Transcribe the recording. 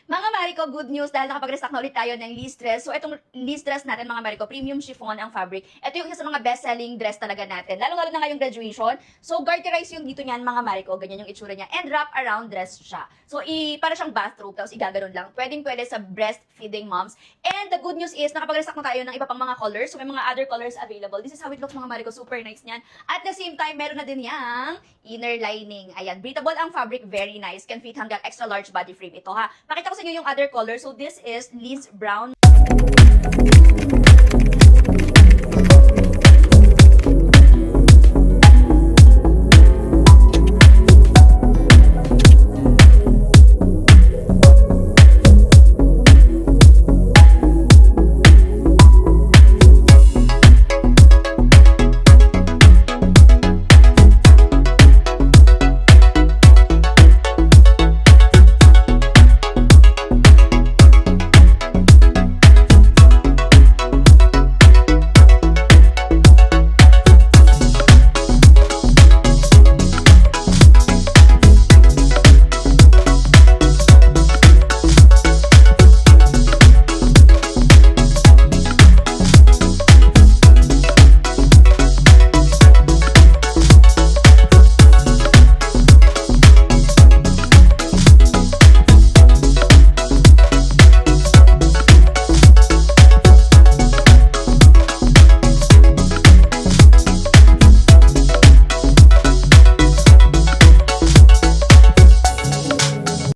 Mga Mariko, good news dahil nakapag-restock na ulit tayo ng Liz dress. So, itong Liz dress natin, mga Mariko, premium chiffon ang fabric. Ito yung isa sa mga best-selling dress talaga natin. Lalo-lalo na ngayong graduation. So, garterize yung dito niyan, mga Mariko. Ganyan yung itsura niya. And wrap around dress siya. So, para siyang bathrobe, tapos igaganon lang. Pwedeng-pwede sa breastfeeding moms. And the good news is, nakapag-restock na tayo ng iba pang mga colors. So, may mga other colors available. This is how it looks, mga Mariko. Super nice niyan. At the same time, meron na din yang inner lining. Ayan, breathable ang fabric. Very nice. Can fit hanggang extra large body frame ito, ha. Pakita ko sa inyo yung other color. So, this is Liz Brown.